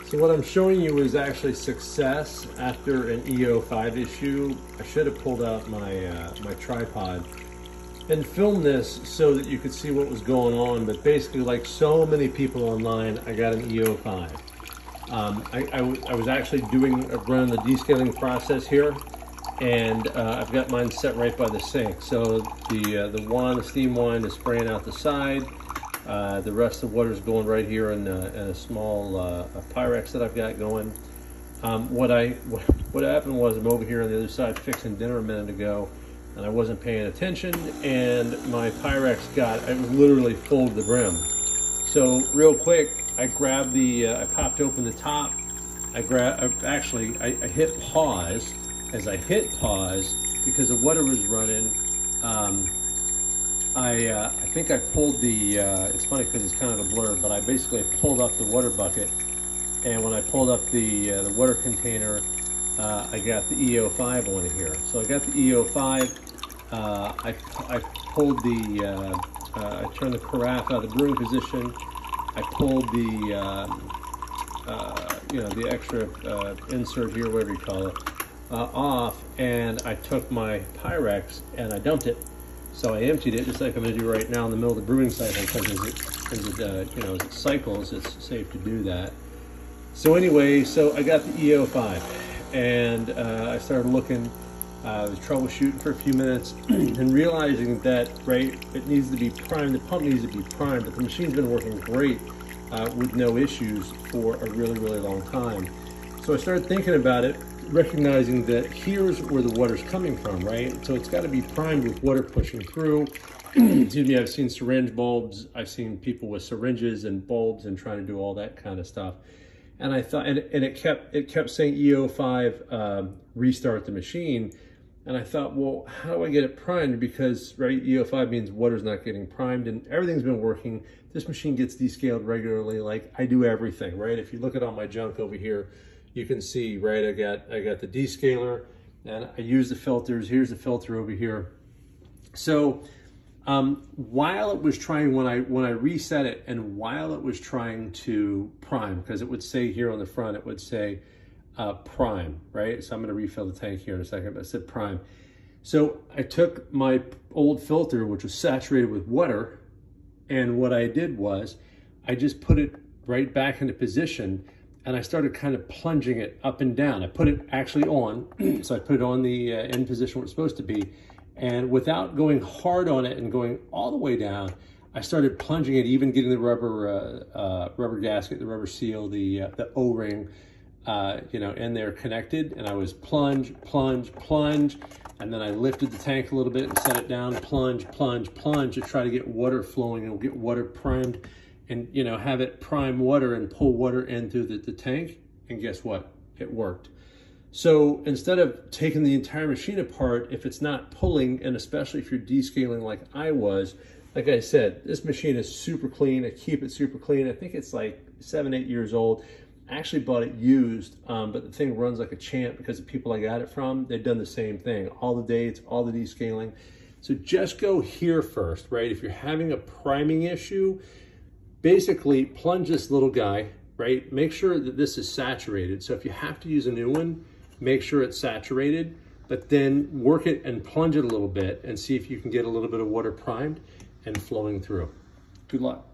So what I'm showing you is actually success after an e05 issue. I should have pulled out my my tripod and filmed this so that you could see what was going on, but basically, like so many people online, I got an e05. I was actually running the descaling process here, and I've got mine set right by the sink. So the steam wand is spraying out the side. The rest of the water is going right here in a small Pyrex that I've got going. What happened was I'm over here on the other side fixing dinner a minute ago, and I wasn't paying attention, and my Pyrex it was literally full to the brim. So real quick, I grabbed I popped open the top. I hit pause. As I hit pause, because the water was running, I think I pulled it's funny because it's kind of a blur, but I basically pulled up the water bucket, and when I pulled up the water container, I got the e05 on here. So I got the e05, I pulled I turned the carafe out of the brewing position, I pulled the extra insert here, whatever you call it, off, and I took my Pyrex and I dumped it. So I emptied it, just like I'm going to do right now in the middle of the brewing cycle, because as it cycles, it's safe to do that. So anyway, so I got the e05, and I started looking, I was troubleshooting for a few minutes, and realizing that, it needs to be primed, the pump needs to be primed, but the machine's been working great with no issues for a really, really long time. So I started thinking about it, recognizing that here's where the water's coming from, right? So it's got to be primed with water pushing through. Excuse me, I've seen syringe bulbs, I've seen people with syringes and bulbs and trying to do all that kind of stuff. And I thought, and it kept saying e05 restart the machine. And I thought, well, how do I get it primed? Because e05 means water's not getting primed, and everything's been working. This machine gets descaled regularly, like I do everything, right? If you look at all my junk over here, you can see, I got the descaler, and I use the filters. Here's the filter over here. So while it was trying, when I reset it, and while it was trying to prime, because it would say here on the front, it would say prime, right? So I'm going to refill the tank here in a second, but it said prime. So I took my old filter, which was saturated with water, and what I did was I just put it right back into position, and I started kind of plunging it up and down. I put it actually on, so I put it on the in position where it's supposed to be, and without going hard on it and going all the way down, I started plunging it, even getting the rubber gasket, the rubber seal, the O-ring, in there connected, and I was plunge, plunge, plunge, and then I lifted the tank a little bit and set it down, plunge, plunge, plunge, to try to get water flowing and get water primed, and have it prime water and pull water in through the tank. And guess what? It worked. So instead of taking the entire machine apart, if it's not pulling, and especially if you're descaling like I was, like I said, this machine is super clean. I keep it super clean. I think it's like 7-8 years old. I actually bought it used, but the thing runs like a champ because the people I got it from, they've done the same thing. All the dates, all the descaling. So just go here first, right? If you're having a priming issue, basically plunge this little guy, right? Make sure that this is saturated. So if you have to use a new one, make sure it's saturated, but then work it and plunge it a little bit and see if you can get a little bit of water primed and flowing through. Good luck.